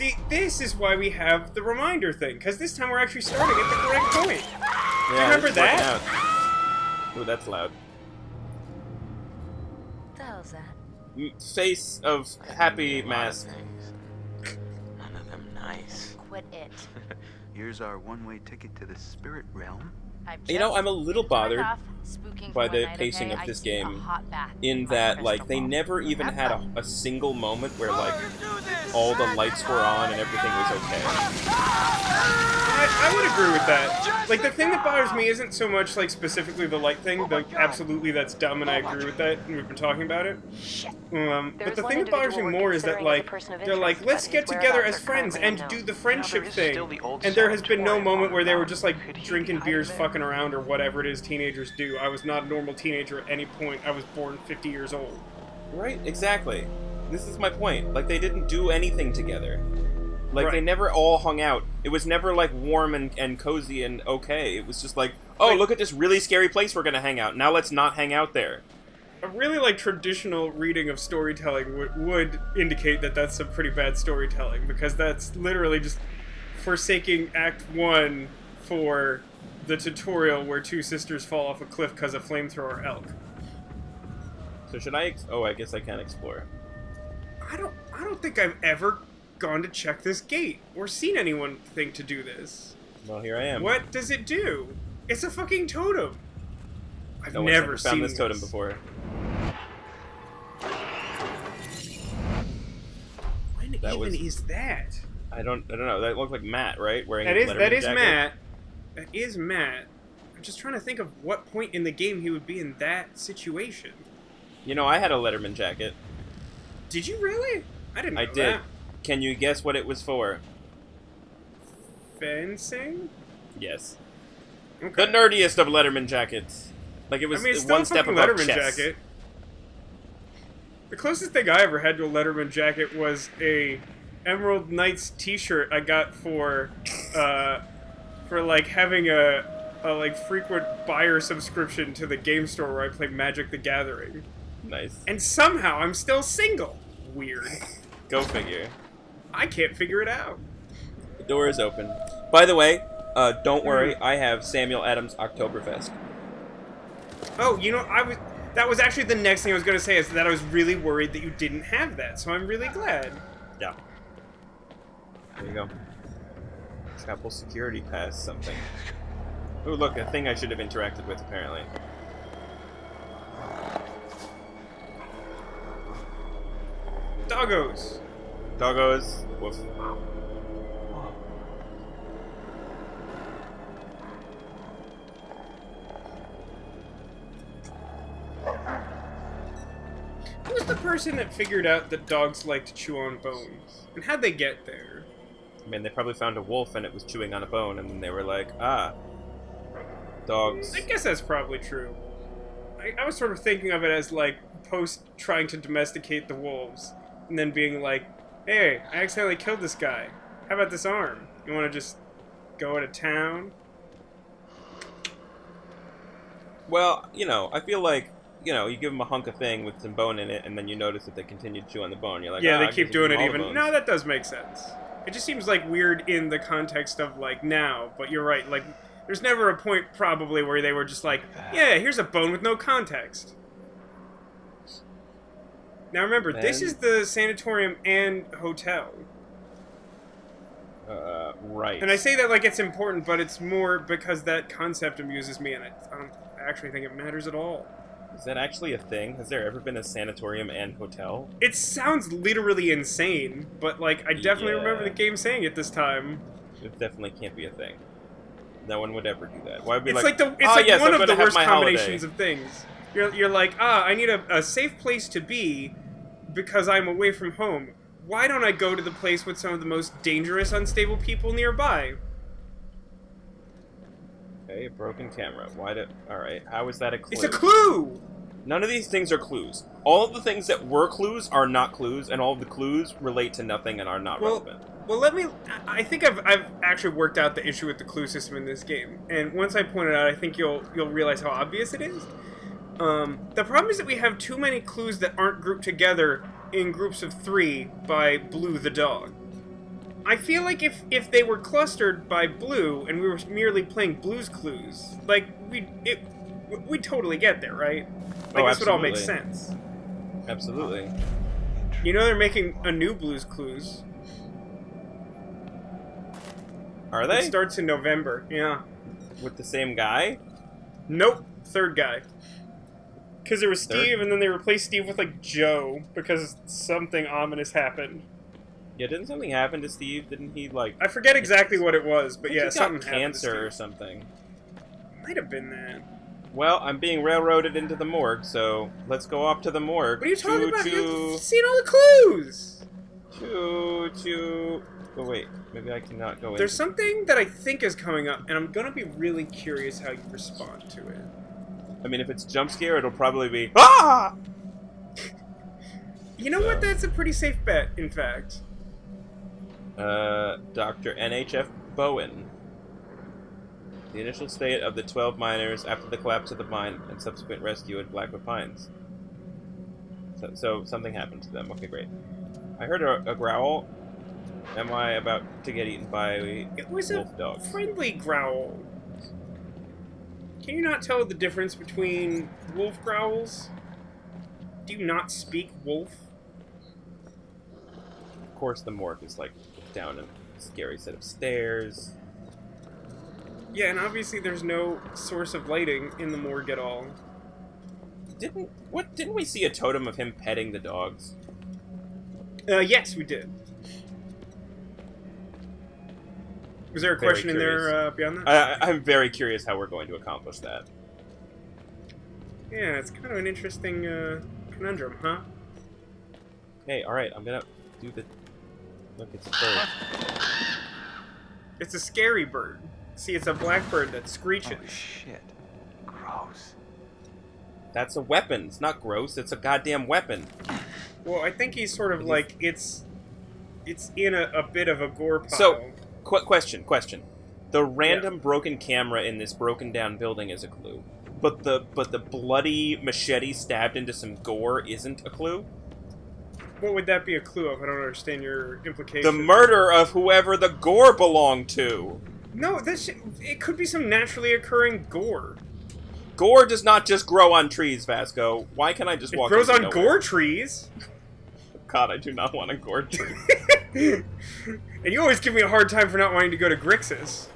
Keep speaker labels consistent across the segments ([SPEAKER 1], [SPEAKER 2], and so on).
[SPEAKER 1] See, this is why we have the reminder thing, because this time we're actually starting at the correct point.
[SPEAKER 2] Yeah,
[SPEAKER 1] Do you remember that?
[SPEAKER 2] Ooh, that's loud.
[SPEAKER 3] What the hell's that?
[SPEAKER 2] Face of happy mask.
[SPEAKER 4] None of them nice.
[SPEAKER 3] Quit it.
[SPEAKER 4] Here's our one-way ticket to the spirit realm.
[SPEAKER 2] You know, I'm a little bothered by the
[SPEAKER 3] night,
[SPEAKER 2] pacing
[SPEAKER 3] okay?
[SPEAKER 2] of this
[SPEAKER 3] I take a
[SPEAKER 2] game,
[SPEAKER 3] hot bath
[SPEAKER 2] in
[SPEAKER 3] my
[SPEAKER 2] that, like,
[SPEAKER 3] crystal
[SPEAKER 2] they
[SPEAKER 3] ball.
[SPEAKER 2] never even had a single moment where, like, all the lights were on and everything was okay.
[SPEAKER 1] I would agree with that. Like, the thing that bothers me isn't so much, like, specifically the light thing, though absolutely that's dumb and I agree with that, and we've been talking about it. But the thing that bothers me more is that, like, they're like, let's get together as friends and do the friendship thing. And there has been no moment where they were just, like, drinking beers, fucking around, or whatever it is teenagers do. I was not a normal teenager at any point. I was born 50 years old.
[SPEAKER 2] Right, exactly. This is my point. Like, they didn't do anything together. Like,
[SPEAKER 1] Right.
[SPEAKER 2] they never all hung out. It was never, like, warm and cozy and okay. It was just like, oh, look at this really scary place we're gonna hang out. Now let's not hang out there.
[SPEAKER 1] A really, like, traditional reading of storytelling would indicate that that's some pretty bad storytelling, because that's literally just forsaking Act 1 for the tutorial where two sisters fall off a cliff because a flamethrower elk.
[SPEAKER 2] So should I... oh, I guess I can explore.
[SPEAKER 1] I don't think I've ever gone to check this gate or seen anyone think to do this.
[SPEAKER 2] Well, here I am.
[SPEAKER 1] What does it do? It's a fucking totem. I've
[SPEAKER 2] No one's
[SPEAKER 1] never
[SPEAKER 2] ever
[SPEAKER 1] seen
[SPEAKER 2] found this totem before.
[SPEAKER 1] When
[SPEAKER 2] That
[SPEAKER 1] even
[SPEAKER 2] was-
[SPEAKER 1] is that?
[SPEAKER 2] I don't know. That looked like Matt, right? Wearing
[SPEAKER 1] That
[SPEAKER 2] a
[SPEAKER 1] is
[SPEAKER 2] Letterman jacket.
[SPEAKER 1] Matt. That is Matt. I'm just trying to think of what point in the game he would be in that situation.
[SPEAKER 2] You know, I had a Letterman jacket.
[SPEAKER 1] Did you really? I didn't know
[SPEAKER 2] I did.
[SPEAKER 1] that.
[SPEAKER 2] Can you guess what it was for?
[SPEAKER 1] Fencing?
[SPEAKER 2] Yes.
[SPEAKER 1] Okay.
[SPEAKER 2] The nerdiest of Letterman jackets. Like, it was
[SPEAKER 1] I mean, it's still
[SPEAKER 2] one
[SPEAKER 1] a
[SPEAKER 2] step
[SPEAKER 1] fucking
[SPEAKER 2] above
[SPEAKER 1] Letterman
[SPEAKER 2] chess.
[SPEAKER 1] jacket. The closest thing I ever had to a Letterman jacket was a Emerald Knights t-shirt I got for like having a like frequent buyer subscription to the game store where I play Magic the Gathering.
[SPEAKER 2] Nice.
[SPEAKER 1] And somehow I'm still single. Weird.
[SPEAKER 2] Go figure.
[SPEAKER 1] I can't figure it out.
[SPEAKER 2] The door is open. By the way, don't worry. I have Samuel Adams Oktoberfest.
[SPEAKER 1] Oh, you know, that was actually the next thing I was going to say, is that I was really worried that you didn't have that, so I'm really glad.
[SPEAKER 2] Yeah. There you go. Chapel security pass something. Oh, look, a thing I should have interacted with, apparently.
[SPEAKER 1] Doggos.
[SPEAKER 2] Doggos. Woof.
[SPEAKER 1] Who's the person that figured out that dogs like to chew on bones? And how'd they get there?
[SPEAKER 2] I mean, they probably found a wolf and it was chewing on a bone, and then they were like, ah, dogs.
[SPEAKER 1] I guess that's probably true. I was sort of thinking of it as, like, post trying to domesticate the wolves, and then being like, hey, I accidentally killed this guy. How about this arm? You want to just go out of town?
[SPEAKER 2] Well, you know, I feel like, you know, you give them a hunk of thing with some bone in it, and then you notice that they continue to chew on the bone. You're like,
[SPEAKER 1] Yeah,
[SPEAKER 2] ah,
[SPEAKER 1] they
[SPEAKER 2] I guess
[SPEAKER 1] keep
[SPEAKER 2] you
[SPEAKER 1] doing
[SPEAKER 2] give
[SPEAKER 1] it
[SPEAKER 2] them all the
[SPEAKER 1] even.
[SPEAKER 2] bones.
[SPEAKER 1] No, that does make sense. It just seems, like, weird in the context of, like, now, but you're right, like, there's never a point, probably, where they were just like, yeah, here's a bone with no context. Now remember, this is the sanatorium and hotel.
[SPEAKER 2] Right.
[SPEAKER 1] And I say that like it's important, but it's more because that concept amuses me, and I don't actually think it matters at all.
[SPEAKER 2] Is that actually a thing? Has there ever been a sanatorium and hotel?
[SPEAKER 1] It sounds literally insane, but like I definitely remember the game saying it this time.
[SPEAKER 2] It definitely can't be a thing. No one would ever do that. Why would be
[SPEAKER 1] It's
[SPEAKER 2] like,
[SPEAKER 1] like
[SPEAKER 2] yes,
[SPEAKER 1] one
[SPEAKER 2] I'm
[SPEAKER 1] of the
[SPEAKER 2] gonna have
[SPEAKER 1] worst
[SPEAKER 2] my
[SPEAKER 1] combinations
[SPEAKER 2] holiday.
[SPEAKER 1] of things. You're like, I need a safe place to be because I'm away from home. Why don't I go to the place with some of the most dangerous, unstable people nearby?
[SPEAKER 2] Okay, a broken camera. Why did... Alright, how is that a clue?
[SPEAKER 1] It's a clue!
[SPEAKER 2] None of these things are clues. All of the things that were clues are not clues, and all of the clues relate to nothing and are not relevant.
[SPEAKER 1] Well, I think I've actually worked out the issue with the clue system in this game, and once I point it out, I think you'll realize how obvious it is. The problem is that we have too many clues that aren't grouped together in groups of 3 by Blue the dog. I feel like if they were clustered by blue and we were merely playing Blue's Clues, like we'd totally get there, right? Like this would all make sense.
[SPEAKER 2] Absolutely.
[SPEAKER 1] You know they're making a new Blue's Clues.
[SPEAKER 2] Are they?
[SPEAKER 1] It starts in November. Yeah.
[SPEAKER 2] With the same guy?
[SPEAKER 1] Nope. Third guy. Because there was Steve, and then they replaced Steve with, like, Joe, because something ominous happened.
[SPEAKER 2] Yeah, didn't something happen to Steve? Didn't he, like...
[SPEAKER 1] I forget exactly what it was, but yeah, something
[SPEAKER 2] happened. Cancer or something.
[SPEAKER 1] Might have been that.
[SPEAKER 2] Well, I'm being railroaded into the morgue, so let's go off to the morgue.
[SPEAKER 1] What are you talking about? You've seen all the clues!
[SPEAKER 2] Choo-choo... Oh, wait. Maybe I cannot go in.
[SPEAKER 1] There's something that I think is coming up, and I'm gonna be really curious how you respond to it.
[SPEAKER 2] I mean, if it's jump scare, it'll probably be... Ah!
[SPEAKER 1] You know what? That's a pretty safe bet, in fact.
[SPEAKER 2] Dr. NHF Bowen. The initial state of the 12 miners after the collapse of the mine and subsequent rescue at Blackwood Pines. So something happened to them. Okay, great. I heard a growl. Am I about to get eaten by wolf dogs?
[SPEAKER 1] Friendly growl. Can you not tell the difference between wolf growls? Do you not speak wolf?
[SPEAKER 2] Of course, the morgue is like down a scary set of stairs.
[SPEAKER 1] Yeah, and obviously there's no source of lighting in the morgue at all.
[SPEAKER 2] Didn't we see a totem of him petting the dogs?
[SPEAKER 1] Yes, we did. Was there a question in there beyond that?
[SPEAKER 2] I'm very curious how we're going to accomplish that.
[SPEAKER 1] Yeah, it's kind of an interesting conundrum, huh?
[SPEAKER 2] Hey, alright, I'm gonna do the... Look, it's a bird.
[SPEAKER 1] It's a scary bird. See, it's a blackbird that screeches.
[SPEAKER 4] Oh, shit. Gross.
[SPEAKER 2] That's a weapon. It's not gross. It's a goddamn weapon.
[SPEAKER 1] Well, I think he's sort of like, it's in a bit of a gore pile.
[SPEAKER 2] So... Question. The random broken camera in this broken down building is a clue, but the bloody machete stabbed into some gore isn't a clue.
[SPEAKER 1] What would that be a clue of? I don't understand your implication.
[SPEAKER 2] The murder of whoever the gore belonged to.
[SPEAKER 1] No, it could be some naturally occurring gore.
[SPEAKER 2] Gore does not just grow on trees, Vasco. Why can't I just walk?
[SPEAKER 1] It grows on
[SPEAKER 2] nowhere?
[SPEAKER 1] gore trees.
[SPEAKER 2] God, I do not want a gore tree.
[SPEAKER 1] And you always give me a hard time for not wanting to go to Grixis.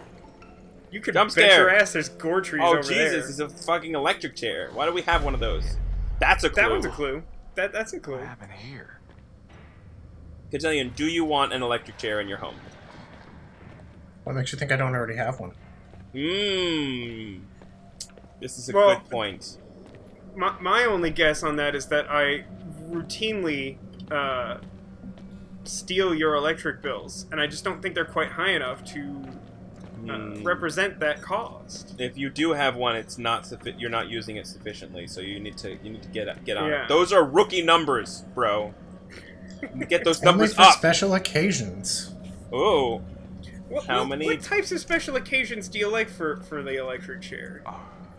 [SPEAKER 1] You could bet your ass there's gore trees over there.
[SPEAKER 2] Oh, Jesus, it's a fucking electric chair. Why do we have one of those? That's a clue.
[SPEAKER 1] That one's a clue. That's a clue.
[SPEAKER 4] What happened here?
[SPEAKER 2] Cotillion, do you want an electric chair in your home?
[SPEAKER 3] What makes you think I don't already have one?
[SPEAKER 2] This is a good point.
[SPEAKER 1] My only guess on that is that I routinely steal your electric bills, and I just don't think they're quite high enough to represent that cost.
[SPEAKER 2] If you do have one, it's not you're not using it sufficiently, so you need to get on it. Those are rookie numbers, bro. Get those numbers
[SPEAKER 3] Only for
[SPEAKER 2] up.
[SPEAKER 3] Special occasions.
[SPEAKER 2] Oh. How many?
[SPEAKER 1] What types of special occasions do you like for the electric chair?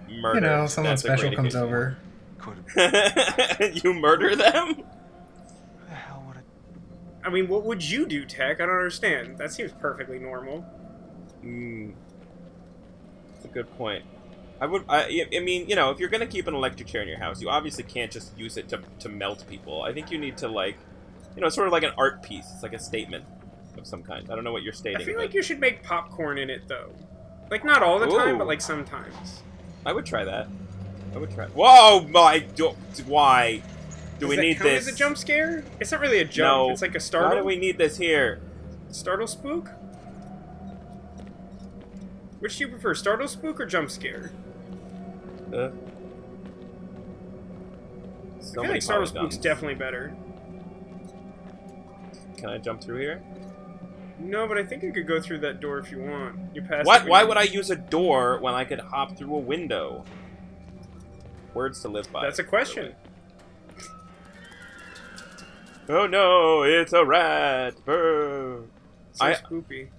[SPEAKER 2] Murder.
[SPEAKER 3] You know, someone special comes over.
[SPEAKER 2] You murder them?
[SPEAKER 1] I mean, what would you do, Tek? I don't understand. That seems perfectly normal.
[SPEAKER 2] That's a good point. I mean, you know, if you're gonna keep an electric chair in your house, you obviously can't just use it to melt people. I think you need to, like, you know, sort of like an art piece. It's like a statement of some kind. I don't know what you're stating.
[SPEAKER 1] I feel like you should make popcorn in it, though. Like, not all the time, but, like, sometimes.
[SPEAKER 2] I would try that. Whoa, why? Do we need this?
[SPEAKER 1] Is it a jump scare? It's not really a jump.
[SPEAKER 2] No.
[SPEAKER 1] It's like a startle.
[SPEAKER 2] Why do we need this here?
[SPEAKER 1] Startle spook? Which do you prefer, startle spook or jump scare?
[SPEAKER 2] So
[SPEAKER 1] I feel like startle spook's definitely better.
[SPEAKER 2] Can I jump through here?
[SPEAKER 1] No, but I think you could go through that door if you want. You pass.
[SPEAKER 2] What? Why would I use a door when I could hop through a window? Words to live by.
[SPEAKER 1] That's a question.
[SPEAKER 2] Oh no, it's a rat! Boo!
[SPEAKER 1] So spoopy.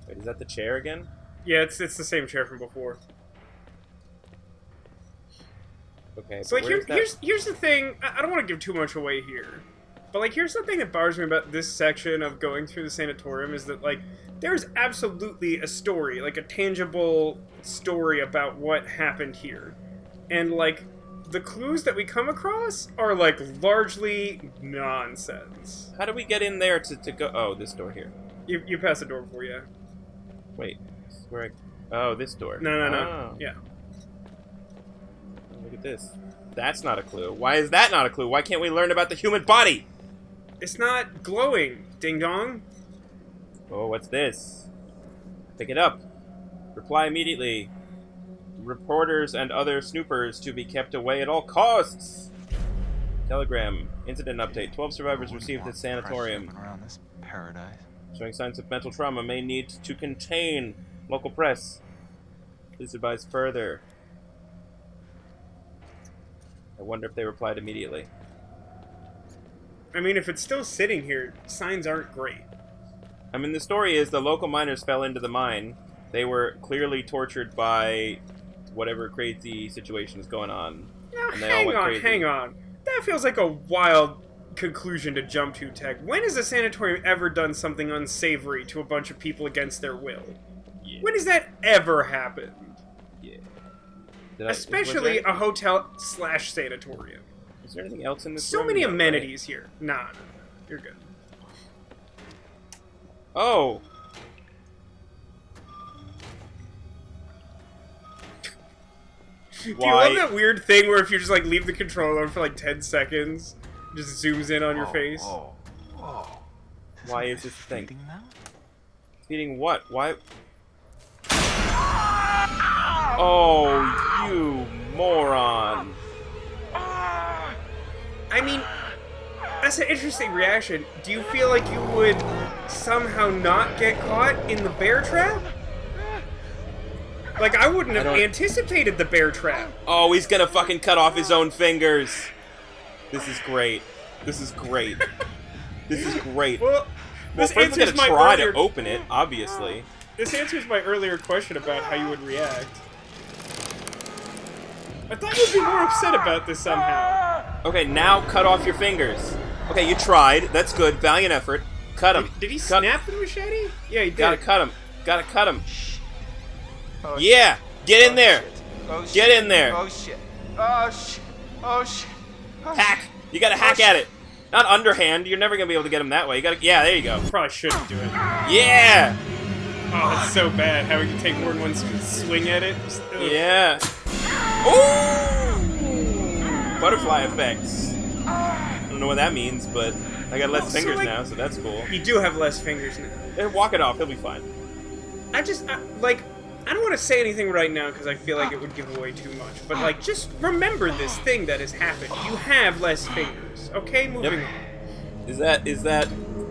[SPEAKER 2] Wait, is that the chair again?
[SPEAKER 1] Yeah, it's the same chair from before.
[SPEAKER 2] Okay.
[SPEAKER 1] So like here's the thing. I don't want to give too much away here, But, like, here's the thing that bothers me about this section of going through the sanatorium is that, like, there's absolutely a story, like, a tangible story about what happened here. And, like, the clues that we come across are, like, largely nonsense.
[SPEAKER 2] How do we get in there to go? Oh, this door here.
[SPEAKER 1] You pass the door before, yeah.
[SPEAKER 2] Wait, this is where oh, this door.
[SPEAKER 1] No.
[SPEAKER 2] Oh.
[SPEAKER 1] Yeah.
[SPEAKER 2] Look at this. That's not a clue. Why is that not a clue? Why can't we learn about the human body?
[SPEAKER 1] It's not glowing, ding-dong.
[SPEAKER 2] Oh, what's this? Pick it up. Reply immediately. Reporters and other snoopers to be kept away at all costs. Telegram. Incident update. 12 survivors received at sanatorium.
[SPEAKER 4] Around this paradise.
[SPEAKER 2] Showing signs of mental trauma may need to contain local press. Please advise further. I wonder if they replied immediately.
[SPEAKER 1] I mean, if it's still sitting here, signs aren't great.
[SPEAKER 2] I mean, the story is the local miners fell into the mine. They were clearly tortured by whatever crazy situation is going on.
[SPEAKER 1] Now,
[SPEAKER 2] And they all went crazy.
[SPEAKER 1] hang on. That feels like a wild conclusion to jump to, Tek. When has a sanatorium ever done something unsavory to a bunch of people against their will?
[SPEAKER 2] Yeah.
[SPEAKER 1] When has that ever happened?
[SPEAKER 2] Yeah.
[SPEAKER 1] Especially a hotel/sanatorium.
[SPEAKER 2] Is there anything else in this
[SPEAKER 1] So
[SPEAKER 2] room?
[SPEAKER 1] many
[SPEAKER 2] No,
[SPEAKER 1] amenities here. Nah, you're good.
[SPEAKER 2] right? Oh!
[SPEAKER 1] Do you
[SPEAKER 2] Why?
[SPEAKER 1] love that weird thing where if you just like leave the controller for like 10 seconds, it just zooms in on your face?
[SPEAKER 4] Whoa.
[SPEAKER 2] Why is this thing?
[SPEAKER 4] Feeding them?
[SPEAKER 2] Feeding what? Why? Oh, you moron!
[SPEAKER 1] I mean, that's an interesting reaction. Do you feel like you would somehow not get caught in the bear trap? Like, I wouldn't have anticipated the bear trap.
[SPEAKER 2] Oh, he's gonna fucking cut off his own fingers. This is great. This is great. This is great.
[SPEAKER 1] Well, this
[SPEAKER 2] first we're
[SPEAKER 1] answers
[SPEAKER 2] gonna
[SPEAKER 1] my
[SPEAKER 2] try
[SPEAKER 1] earlier...
[SPEAKER 2] to open it, obviously.
[SPEAKER 1] This answers my earlier question about how you would react. I thought you'd be more upset about this somehow.
[SPEAKER 2] Okay, now cut off your fingers. Okay, you tried. That's good. Valiant effort. Cut him.
[SPEAKER 1] Did he
[SPEAKER 2] Cut-
[SPEAKER 1] snap the machete? Yeah, he did.
[SPEAKER 2] Gotta cut him. Gotta cut him.
[SPEAKER 4] Oh,
[SPEAKER 2] Yeah! Get in there!
[SPEAKER 4] shit. Oh, shit.
[SPEAKER 2] Get in there!
[SPEAKER 4] Oh shit. Oh shit. Oh shit. Oh,
[SPEAKER 2] Hack! You gotta hack at it! Not underhand. You're never gonna be able to get him that way. You gotta... Yeah, there you go.
[SPEAKER 1] Probably shouldn't do it.
[SPEAKER 2] Yeah!
[SPEAKER 1] Oh, that's so bad. How we can take more than one swing at it. Just, ugh.
[SPEAKER 2] Yeah. Ooh! Butterfly effects. I don't know what that means, but I got less
[SPEAKER 1] So,
[SPEAKER 2] fingers
[SPEAKER 1] like-
[SPEAKER 2] now, so that's cool.
[SPEAKER 1] You do have less fingers now.
[SPEAKER 2] Walk it off. He'll be fine.
[SPEAKER 1] I don't want to say anything right now because I feel like it would give away too much. But, like, just remember this thing that has happened. You have less fingers. Okay? Moving on.
[SPEAKER 2] Is that...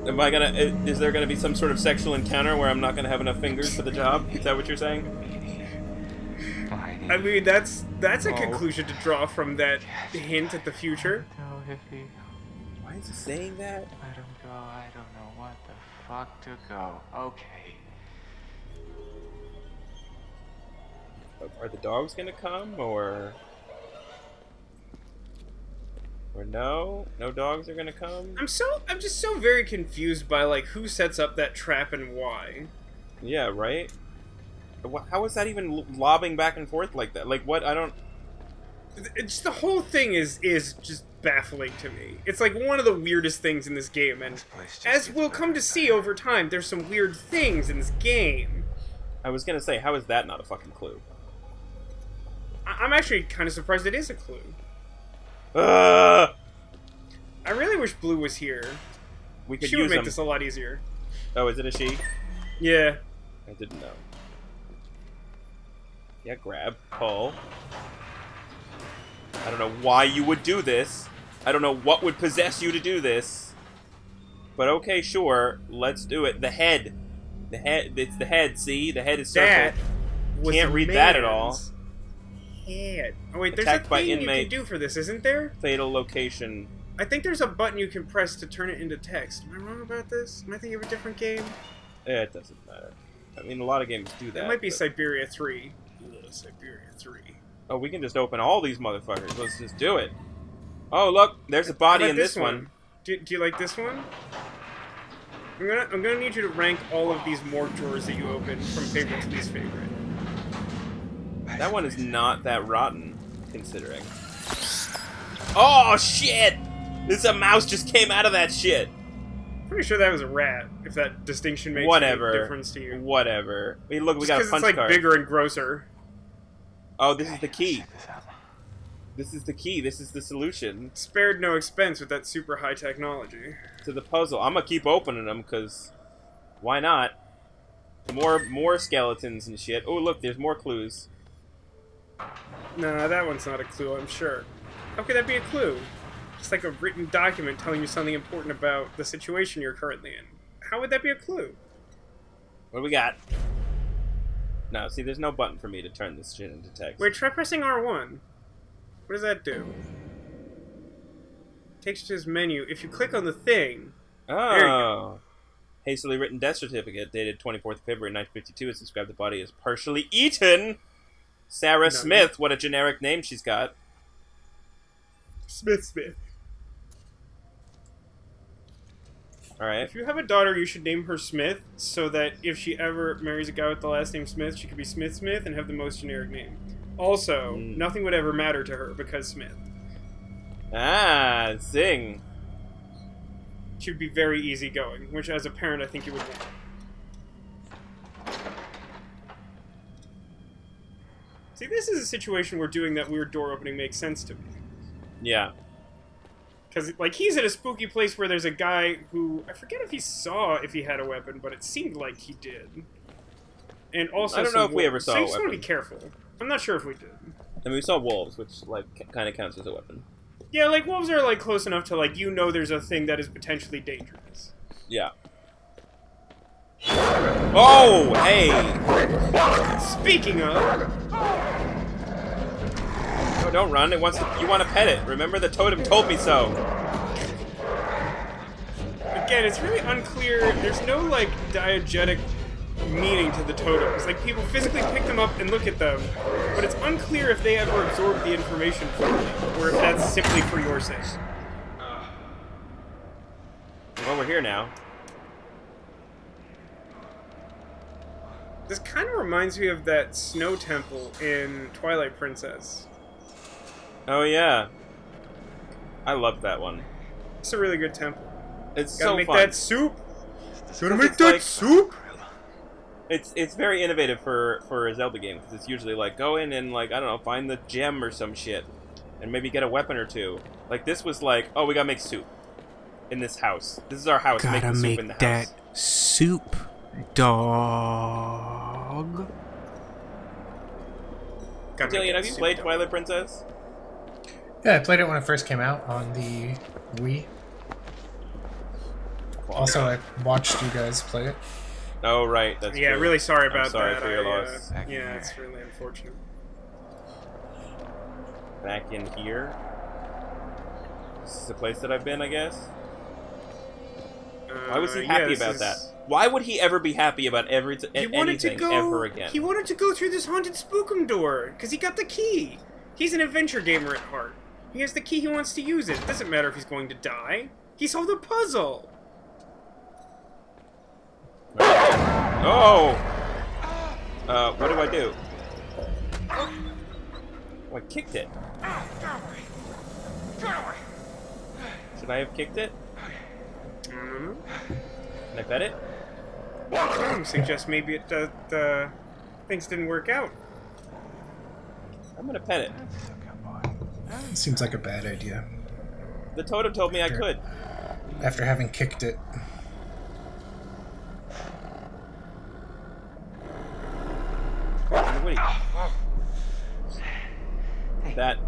[SPEAKER 2] Am I gonna... Is there gonna be some sort of sexual encounter where I'm not gonna have enough fingers for the job? Is that what you're saying?
[SPEAKER 1] I mean, that's a conclusion to draw from that hint at the future.
[SPEAKER 4] No, hippie.
[SPEAKER 2] Why is he saying that?
[SPEAKER 4] Let him go. I don't know what the fuck to go. Okay.
[SPEAKER 2] Are the dogs gonna come, or no? No dogs are gonna come?
[SPEAKER 1] I'm just so very confused by, like, who sets up that trap and why.
[SPEAKER 2] Yeah, right? How is that even lobbing back and forth like that? Like, what? I don't...
[SPEAKER 1] It's the whole thing is just baffling to me. It's like one of the weirdest things in this game, and as we'll come to see over time, there's some weird things in this game.
[SPEAKER 2] I was gonna say, how is that not a fucking clue?
[SPEAKER 1] I'm actually kind of surprised it is a clue.
[SPEAKER 2] I
[SPEAKER 1] really wish Blue was here.
[SPEAKER 2] We could
[SPEAKER 1] She would
[SPEAKER 2] use
[SPEAKER 1] make
[SPEAKER 2] them.
[SPEAKER 1] this a lot easier.
[SPEAKER 2] Oh, is it a she?
[SPEAKER 1] Yeah.
[SPEAKER 2] I didn't know. Yeah, grab, pull. I don't know why you would do this. I don't know what would possess you to do this. But okay, sure. Let's do it. The head. The head. It's the head, see? The head is
[SPEAKER 1] That
[SPEAKER 2] circled.
[SPEAKER 1] was
[SPEAKER 2] Can't
[SPEAKER 1] a
[SPEAKER 2] read that at all.
[SPEAKER 1] man's head. Oh wait, there's
[SPEAKER 2] Attacked
[SPEAKER 1] a
[SPEAKER 2] by
[SPEAKER 1] thing you can
[SPEAKER 2] inmates.
[SPEAKER 1] do for this, isn't there?
[SPEAKER 2] Fatal location.
[SPEAKER 1] I think there's a button you can press to turn it into text. Am I wrong about this? Am I thinking of a different game?
[SPEAKER 2] It doesn't matter. I mean, a lot of games do that.
[SPEAKER 1] That might be
[SPEAKER 2] but-
[SPEAKER 1] Siberia 3. Ugh, Siberia 3.
[SPEAKER 2] Oh, we can just open all these motherfuckers. Let's just do it. Oh, look, there's a body
[SPEAKER 1] How
[SPEAKER 2] in
[SPEAKER 1] about
[SPEAKER 2] this one.
[SPEAKER 1] Do you like this one? I'm gonna need you to rank all of these morgue drawers that you open from favorite to least favorite.
[SPEAKER 2] That one is not that rotten, considering. Oh shit! This a mouse just came out of that shit.
[SPEAKER 1] Pretty sure that was a rat. If that distinction makes
[SPEAKER 2] Whatever.
[SPEAKER 1] any difference to you.
[SPEAKER 2] Whatever. I mean, look, we got a punch
[SPEAKER 1] it's like
[SPEAKER 2] card.
[SPEAKER 1] bigger and grosser.
[SPEAKER 2] Oh, this is the key. This is the key. This is the solution
[SPEAKER 1] Spared no expense with that super high technology.
[SPEAKER 2] to the puzzle. I'm gonna keep opening them because why not? More skeletons and shit. Oh, look, there's more clues.
[SPEAKER 1] Nah, that one's not a clue, I'm sure. How could that be a clue? It's like a written document telling you something important about the situation you're currently in. How would that be a clue?
[SPEAKER 2] What do we got? No, see, there's no button for me to turn this shit into text.
[SPEAKER 1] Wait, try pressing R1. What does that do? Takes you to his menu. If you click on the thing... There you
[SPEAKER 2] Oh. Hastily written death certificate dated 24th of February 1952 has described the body as partially eaten. Sarah Smith, what a generic name she's got.
[SPEAKER 1] Smith.
[SPEAKER 2] Alright.
[SPEAKER 1] If you have a daughter, you should name her Smith, so that if she ever marries a guy with the last name Smith, she could be Smith and have the most generic name. Also, nothing would ever matter to her because Smith.
[SPEAKER 2] Ah, zing.
[SPEAKER 1] She would be very easygoing, which as a parent I think you would want. See, this is a situation where doing that weird door opening makes sense to me.
[SPEAKER 2] Yeah.
[SPEAKER 1] Because, like, he's at a spooky place where there's a guy who... I forget if he saw if he had a weapon, but it seemed like he did. And also
[SPEAKER 2] I don't know if we ever saw
[SPEAKER 1] so
[SPEAKER 2] a
[SPEAKER 1] you just want to
[SPEAKER 2] weapon.
[SPEAKER 1] be careful. I'm not sure if we did.
[SPEAKER 2] I mean, we saw wolves, which, like, kind of counts as a weapon.
[SPEAKER 1] Yeah, like, wolves are, like, close enough to, like, you know there's a thing that is potentially dangerous.
[SPEAKER 2] Yeah. Oh, hey!
[SPEAKER 1] Speaking of...
[SPEAKER 2] No, don't run. It wants to, you want to pet it. Remember, the totem told me so.
[SPEAKER 1] Again, it's really unclear. There's no, like, diegetic meaning to the totems. Like, people physically pick them up and look at them, but it's unclear if they ever absorb the information from them, or if that's simply for your sake.
[SPEAKER 2] Well, we're here now.
[SPEAKER 1] This kind of reminds me of that snow temple in Twilight Princess.
[SPEAKER 2] Oh, yeah. I love that one.
[SPEAKER 1] It's a really good temple.
[SPEAKER 2] It's
[SPEAKER 1] Gotta
[SPEAKER 2] so
[SPEAKER 1] make
[SPEAKER 2] fun.
[SPEAKER 1] that soup! Gotta make
[SPEAKER 2] It's
[SPEAKER 1] that
[SPEAKER 2] like-
[SPEAKER 1] soup!
[SPEAKER 2] It's very innovative for a Zelda game, because it's usually like, go in and, like, I don't know, find the gem or some shit, and maybe get a weapon or two. Like, this was like, oh, we gotta make soup in this house. This is our house.
[SPEAKER 5] Gotta
[SPEAKER 2] the soup
[SPEAKER 5] make
[SPEAKER 2] in the
[SPEAKER 5] that
[SPEAKER 2] house.
[SPEAKER 5] soup, dog.
[SPEAKER 1] Gotta
[SPEAKER 2] Cotillion,
[SPEAKER 1] make
[SPEAKER 2] have
[SPEAKER 1] that
[SPEAKER 2] you
[SPEAKER 1] soup,
[SPEAKER 2] played
[SPEAKER 1] though.
[SPEAKER 2] Twilight Princess?
[SPEAKER 3] Yeah, I played it when it first came out on the Wii. Also, I watched you guys play it.
[SPEAKER 2] Oh, right, that's
[SPEAKER 1] Yeah,
[SPEAKER 2] true.
[SPEAKER 1] really sorry
[SPEAKER 2] I'm
[SPEAKER 1] about
[SPEAKER 2] sorry
[SPEAKER 1] that.
[SPEAKER 2] for your loss.
[SPEAKER 1] Yeah, it's really unfortunate.
[SPEAKER 2] Back in here. This is the place that I've been, I guess. Why was he happy about that? Why would he ever be happy about anything ever again?
[SPEAKER 1] He wanted to go through this haunted spookum door because he got the key. He's an adventure gamer at heart. He has the key. He wants to use it. Doesn't matter if he's going to die. He solved a puzzle.
[SPEAKER 2] Oh! What do I do? Oh, I kicked it. Should I have kicked it? Can I pet it?
[SPEAKER 1] Some suggest maybe things didn't work out.
[SPEAKER 2] I'm gonna pet it.
[SPEAKER 3] Seems like a bad idea.
[SPEAKER 2] The totem told me I could.
[SPEAKER 3] After having kicked it.
[SPEAKER 2] What do you- That.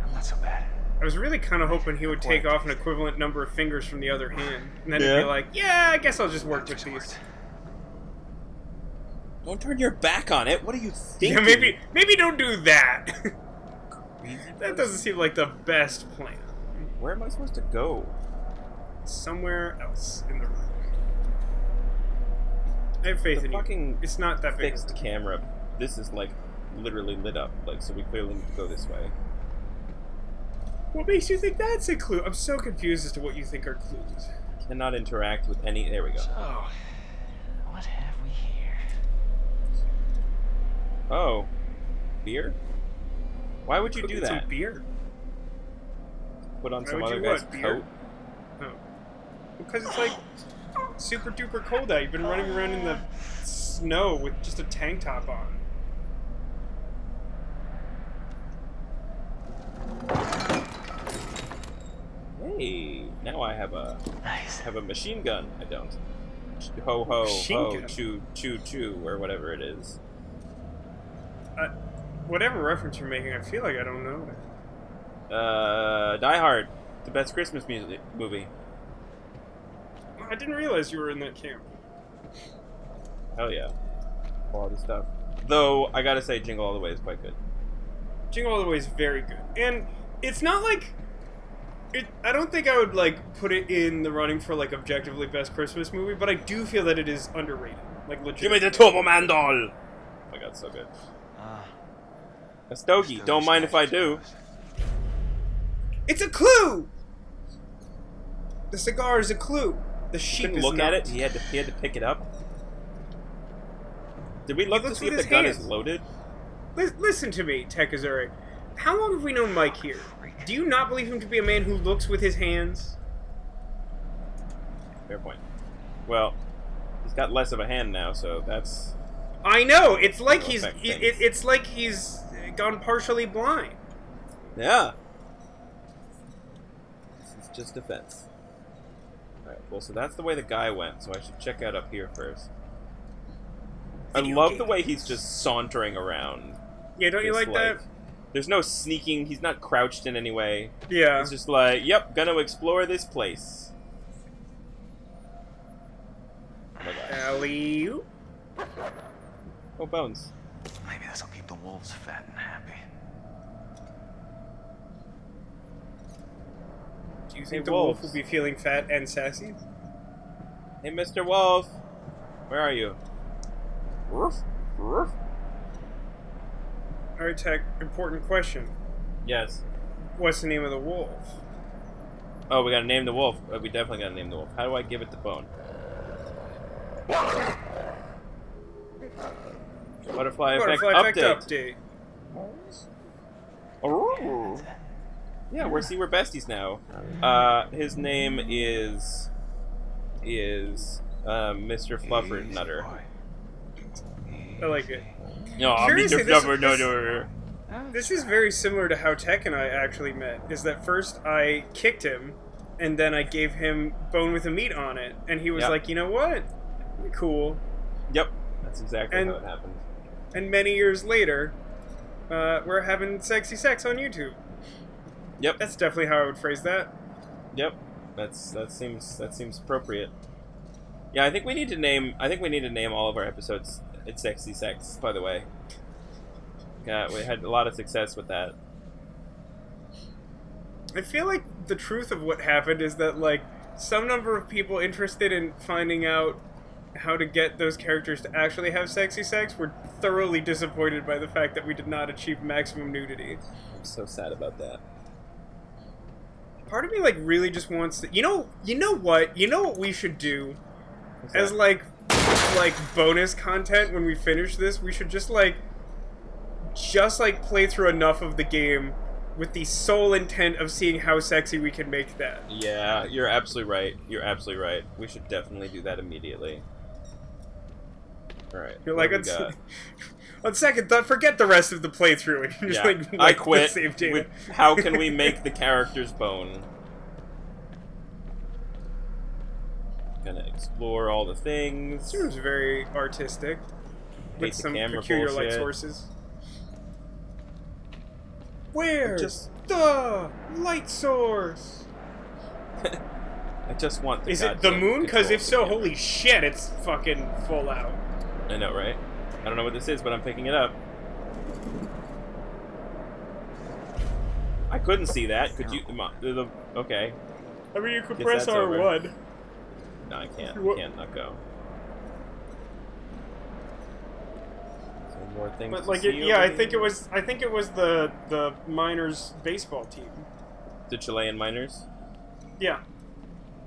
[SPEAKER 4] I'm not so bad.
[SPEAKER 1] I was really kind of hoping he would take off an equivalent number of fingers from the other hand, and then he'd
[SPEAKER 2] Yeah.
[SPEAKER 1] be like, "Yeah, I guess I'll just work with these."
[SPEAKER 2] Don't turn your back on it. What are you thinking?
[SPEAKER 1] Yeah, maybe don't do that.
[SPEAKER 2] Crazy
[SPEAKER 1] That doesn't seem like the best plan.
[SPEAKER 2] Where am I supposed to go?
[SPEAKER 1] Somewhere else in the room. I have faith
[SPEAKER 2] The
[SPEAKER 1] in you.
[SPEAKER 2] fucking
[SPEAKER 1] It's not that big.
[SPEAKER 2] fixed camera. This is like literally lit up. Like, so we clearly need to go this way.
[SPEAKER 1] What makes you think that's a clue? I'm so confused as to what you think are clues.
[SPEAKER 2] Cannot interact with any... There we go.
[SPEAKER 5] So, what have we here?
[SPEAKER 2] Oh. Beer? Why would you do that?
[SPEAKER 1] Some beer.
[SPEAKER 2] Put on
[SPEAKER 1] Why
[SPEAKER 2] some
[SPEAKER 1] would
[SPEAKER 2] other
[SPEAKER 1] you
[SPEAKER 2] guy's
[SPEAKER 1] want beer?
[SPEAKER 2] coat?
[SPEAKER 1] Oh. Because it's like super duper cold out. You've been running around in the snow with just a tank top on.
[SPEAKER 2] Hey, now I have a
[SPEAKER 5] Nice.
[SPEAKER 2] machine gun. I don't. Ho ho
[SPEAKER 1] Machine
[SPEAKER 2] ho,
[SPEAKER 1] gun?
[SPEAKER 2] choo choo choo, or whatever it is.
[SPEAKER 1] Whatever reference you're making, I feel like I don't know it.
[SPEAKER 2] Die Hard, the best Christmas movie.
[SPEAKER 1] I didn't realize you were in that camp.
[SPEAKER 2] Hell yeah, quality stuff. Though I gotta say, Jingle All the Way is quite good.
[SPEAKER 1] Jingle All the Way is very good, and it's not like I don't think I would like put it in the running for like objectively best Christmas movie, but I do feel that it is underrated. Like legit.
[SPEAKER 2] Give me the Turbo Man doll. Oh my god, so good.
[SPEAKER 5] Ah,
[SPEAKER 2] A stogie. Don't mind if I do.
[SPEAKER 1] It's a clue. The cigar is a clue. The sheep
[SPEAKER 2] Couldn't
[SPEAKER 1] is
[SPEAKER 2] look
[SPEAKER 1] not.
[SPEAKER 2] at it. He had to pick it up. Did we look to
[SPEAKER 1] looks
[SPEAKER 2] see if
[SPEAKER 1] with
[SPEAKER 2] the
[SPEAKER 1] his
[SPEAKER 2] gun
[SPEAKER 1] hands.
[SPEAKER 2] is loaded?
[SPEAKER 1] Listen to me, Tek Azuri. How long have we known Mike here? Do you not believe him to be a man who looks with his hands?
[SPEAKER 2] Fair point. Well, he's got less of a hand now, so that's...
[SPEAKER 1] I know. It's like
[SPEAKER 2] It'll
[SPEAKER 1] he's.
[SPEAKER 2] affect things.
[SPEAKER 1] It's like he's gone partially blind.
[SPEAKER 2] Yeah. This is just defense. Alright, well, so that's the way the guy went, so I should check out up here first. I
[SPEAKER 1] Video
[SPEAKER 2] love
[SPEAKER 1] game.
[SPEAKER 2] the way he's just sauntering around.
[SPEAKER 1] Yeah, don't you
[SPEAKER 2] It's
[SPEAKER 1] like that?
[SPEAKER 2] There's no sneaking, he's not crouched in any way.
[SPEAKER 1] Yeah.
[SPEAKER 2] It's just like, yep, gonna explore this place. Oh my god.
[SPEAKER 1] Alley-oop.
[SPEAKER 2] Oh, bones.
[SPEAKER 5] maybe this'll keep the wolves fat and happy.
[SPEAKER 1] Do you
[SPEAKER 2] Hey,
[SPEAKER 1] think the wolf
[SPEAKER 2] wolves.
[SPEAKER 1] will be feeling fat and sassy?
[SPEAKER 2] Hey, Mr. Wolf! Where are you? Roof? Roof?
[SPEAKER 1] Alright, Tek, important question.
[SPEAKER 2] Yes.
[SPEAKER 1] What's the name of the wolf?
[SPEAKER 2] Oh, we gotta name the wolf. We definitely gotta name the wolf. How do I give it the bone? Butterfly effect update. Oh. Yeah, we're besties now. His name is Mr. Fluffer Nutter.
[SPEAKER 1] I like it.
[SPEAKER 2] No,
[SPEAKER 1] Curiously,
[SPEAKER 2] Mr.
[SPEAKER 1] this-
[SPEAKER 2] Fluffer Nutter.
[SPEAKER 1] This is very similar to how Tek and I actually met. Is that first I kicked him, and then I gave him bone with a meat on it, and he was
[SPEAKER 2] Yep.
[SPEAKER 1] like, you know what? Cool.
[SPEAKER 2] Yep, that's exactly
[SPEAKER 1] And-
[SPEAKER 2] how it happened.
[SPEAKER 1] And many years later, we're having sexy sex on YouTube.
[SPEAKER 2] Yep,
[SPEAKER 1] That's definitely how I would phrase that.
[SPEAKER 2] yep. That seems appropriate. Yeah, I think we need to name all of our episodes "It's Sexy Sex." By the way, yeah, we had a lot of success with that.
[SPEAKER 1] I feel like the truth of what happened is that, like, some number of people interested in finding out how to get those characters to actually have sexy sex were thoroughly disappointed by the fact that we did not achieve maximum nudity.
[SPEAKER 2] I'm so sad about that.
[SPEAKER 1] Part of me, like, really just wants to... You know what we should do?
[SPEAKER 2] What's
[SPEAKER 1] As,
[SPEAKER 2] that?
[SPEAKER 1] like, bonus content when we finish this, we should just play through enough of the game with the sole intent of seeing how sexy we can make that.
[SPEAKER 2] Yeah, you're absolutely right. You're absolutely right. We should definitely do that immediately. All right.
[SPEAKER 1] You're
[SPEAKER 2] what
[SPEAKER 1] like,
[SPEAKER 2] do we got?
[SPEAKER 1] on second thought, forget the rest of the playthrough and just
[SPEAKER 2] Yeah, I
[SPEAKER 1] like
[SPEAKER 2] quit.
[SPEAKER 1] save data.
[SPEAKER 2] How can we make the characters bone? Gonna explore all the things.
[SPEAKER 1] Seems very artistic,
[SPEAKER 2] Hate
[SPEAKER 1] with
[SPEAKER 2] the
[SPEAKER 1] some
[SPEAKER 2] camera
[SPEAKER 1] peculiar light
[SPEAKER 2] bullshit.
[SPEAKER 1] sources. Where's
[SPEAKER 2] Just-
[SPEAKER 1] the light source?
[SPEAKER 2] I just want the
[SPEAKER 1] Is it the
[SPEAKER 2] goddamn
[SPEAKER 1] moon? Because
[SPEAKER 2] control
[SPEAKER 1] if
[SPEAKER 2] of the
[SPEAKER 1] so,
[SPEAKER 2] camera.
[SPEAKER 1] holy shit, it's fucking full out.
[SPEAKER 2] I know, right? I don't know what this is, but I'm picking it up. I couldn't see that. Could you? Okay.
[SPEAKER 1] I mean, you could
[SPEAKER 2] Guess
[SPEAKER 1] press
[SPEAKER 2] that's over.
[SPEAKER 1] R1.
[SPEAKER 2] No, I can't. I
[SPEAKER 1] What-
[SPEAKER 2] can't not go. So more things.
[SPEAKER 1] But
[SPEAKER 2] to
[SPEAKER 1] like,
[SPEAKER 2] see
[SPEAKER 1] yeah,
[SPEAKER 2] over
[SPEAKER 1] I think it
[SPEAKER 2] here.
[SPEAKER 1] was the miners' baseball team.
[SPEAKER 2] The Chilean miners?
[SPEAKER 1] Yeah,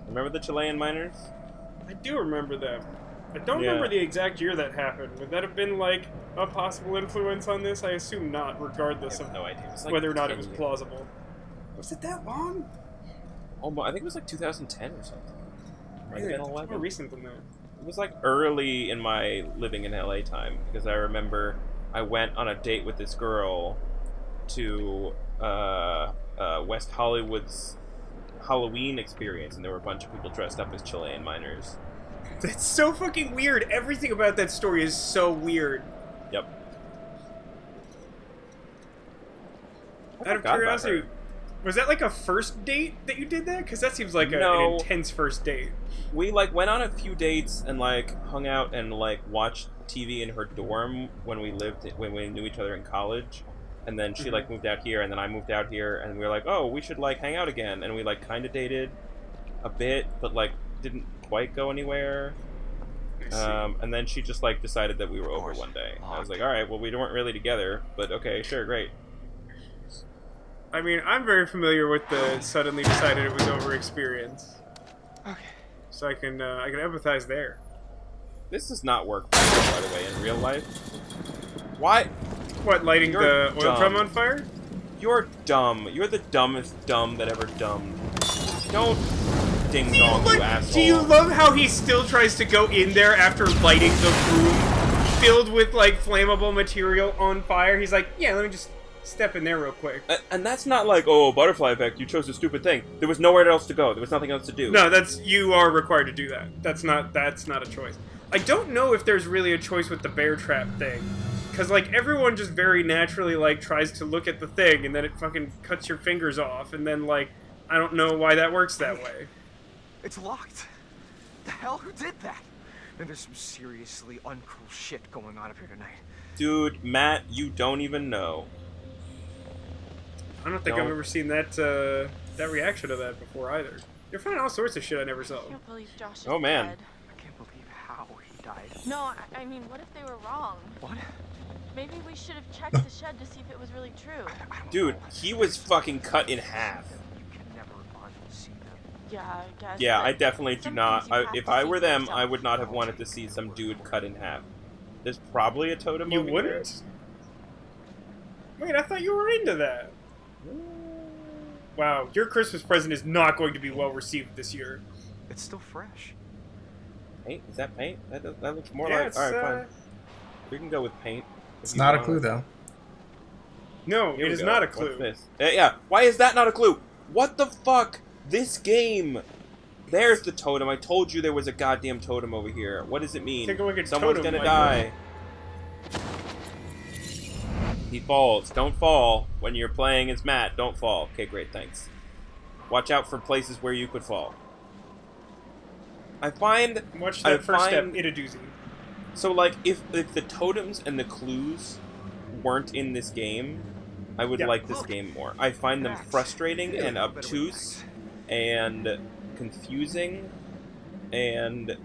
[SPEAKER 2] Remember the Chilean miners?
[SPEAKER 1] I do remember them. I don't
[SPEAKER 2] Yeah.
[SPEAKER 1] remember the exact year that happened. Would that have been like a possible influence on this? I assume not, regardless
[SPEAKER 2] I have
[SPEAKER 1] of
[SPEAKER 2] no idea. It was like
[SPEAKER 1] whether or not it
[SPEAKER 2] 10
[SPEAKER 1] was
[SPEAKER 2] years.
[SPEAKER 1] plausible. Was it that long?
[SPEAKER 2] Almost, I think it was like 2010 or something. Might have been
[SPEAKER 1] It's
[SPEAKER 2] 11.
[SPEAKER 1] more recent than that.
[SPEAKER 2] It was like early in my living in LA time, because I remember I went on a date with this girl to West Hollywood's Halloween experience, and there were a bunch of people dressed up as Chilean miners.
[SPEAKER 1] That's so fucking weird. Everything about that story is so weird.
[SPEAKER 2] Yep. I
[SPEAKER 1] Out of
[SPEAKER 2] forgot about
[SPEAKER 1] curiosity,
[SPEAKER 2] her.
[SPEAKER 1] was that like a first date that you did that? Because that seems like an
[SPEAKER 2] No.
[SPEAKER 1] intense first date.
[SPEAKER 2] We like went on a few dates and like hung out and like watched TV in her dorm when we knew each other in college. And then she like moved out here, and then I moved out here, and we were like, oh, we should like hang out again. And we like kind of dated a bit, but like didn't quite go anywhere.
[SPEAKER 1] I see.
[SPEAKER 2] And then she just like decided that we were over one day. I was like, all right, well, we weren't really together, but okay, sure, great.
[SPEAKER 1] I mean, I'm very familiar with the suddenly decided it was over experience,
[SPEAKER 4] Okay.
[SPEAKER 1] so I can empathize there.
[SPEAKER 2] This does not work, by the way, in real life. Why?
[SPEAKER 1] What, lighting
[SPEAKER 2] You're
[SPEAKER 1] the oil drum
[SPEAKER 2] dumb.
[SPEAKER 1] on fire?
[SPEAKER 2] You're dumb. You're the dumbest dumb that ever dumbed. Don't ding dong, you asshole.
[SPEAKER 1] Do you love how he still tries to go in there after lighting the room filled with like flammable material on fire? He's like, yeah, let me just step in there real quick.
[SPEAKER 2] And that's not like, oh, butterfly effect, you chose a stupid thing. There was nowhere else to go. There was nothing else to do.
[SPEAKER 1] No, you are required to do that. That's not a choice. I don't know if there's really a choice with the bear trap thing. Because, like, everyone just very naturally, like, tries to look at the thing, and then it fucking cuts your fingers off, and then, like, I don't know why that works that way.
[SPEAKER 6] It's locked. The hell? Who did that? And there's some seriously uncool shit going on up here tonight.
[SPEAKER 2] Dude, Matt, you don't even know.
[SPEAKER 1] I don't think
[SPEAKER 2] No.
[SPEAKER 1] I've ever seen that, that reaction to that before, either. You're finding all sorts of shit I never saw.
[SPEAKER 7] I can't believe Josh is
[SPEAKER 2] Oh, man.
[SPEAKER 7] dead.
[SPEAKER 6] I can't believe how he died.
[SPEAKER 7] No, I mean, what if they were wrong?
[SPEAKER 6] What?
[SPEAKER 7] Maybe we should have checked the shed to see if it was really true.
[SPEAKER 6] I don't
[SPEAKER 2] Dude,
[SPEAKER 6] know.
[SPEAKER 2] he was fucking cut in half.
[SPEAKER 6] You can never unsee them.
[SPEAKER 7] Yeah, I guess.
[SPEAKER 2] Yeah,
[SPEAKER 7] but
[SPEAKER 2] I definitely do
[SPEAKER 7] some
[SPEAKER 2] not.
[SPEAKER 7] things you have
[SPEAKER 2] If
[SPEAKER 7] to
[SPEAKER 2] I
[SPEAKER 7] see
[SPEAKER 2] were
[SPEAKER 7] for
[SPEAKER 2] them,
[SPEAKER 7] yourself.
[SPEAKER 2] I would not have wanted to see some dude cut in half. There's probably a totem
[SPEAKER 1] You
[SPEAKER 2] over
[SPEAKER 1] wouldn't? Wait, I thought you were into that. Wow, your Christmas present is not going to be well received this year.
[SPEAKER 6] It's still fresh.
[SPEAKER 2] Paint? Is that paint? That looks more
[SPEAKER 1] Yeah,
[SPEAKER 2] like...
[SPEAKER 1] it's,
[SPEAKER 2] Alright, fine. We can go with paint.
[SPEAKER 3] It's not a clue, though.
[SPEAKER 1] No,
[SPEAKER 2] Here
[SPEAKER 1] it
[SPEAKER 2] we
[SPEAKER 1] is
[SPEAKER 2] go.
[SPEAKER 1] not a
[SPEAKER 2] What's
[SPEAKER 1] clue.
[SPEAKER 2] this? Yeah, why is that not a clue? What the fuck? This game! There's the totem. I told you there was a goddamn totem over here. What does it mean?
[SPEAKER 1] Take a look at
[SPEAKER 2] Someone's
[SPEAKER 1] totem,
[SPEAKER 2] gonna
[SPEAKER 1] Michael.
[SPEAKER 2] die. He falls. Don't fall. When you're playing as Matt, don't fall. Okay, great, thanks. Watch out for places where you could fall. I find...
[SPEAKER 1] Watch that first step,
[SPEAKER 2] find-
[SPEAKER 1] it a doozy.
[SPEAKER 2] So, like, if the totems and the clues weren't in this game, I would
[SPEAKER 1] Yeah.
[SPEAKER 2] like this game more. I find them
[SPEAKER 6] Facts.
[SPEAKER 2] frustrating
[SPEAKER 6] Really
[SPEAKER 2] and
[SPEAKER 6] better with
[SPEAKER 2] obtuse
[SPEAKER 6] facts.
[SPEAKER 2] and confusing and...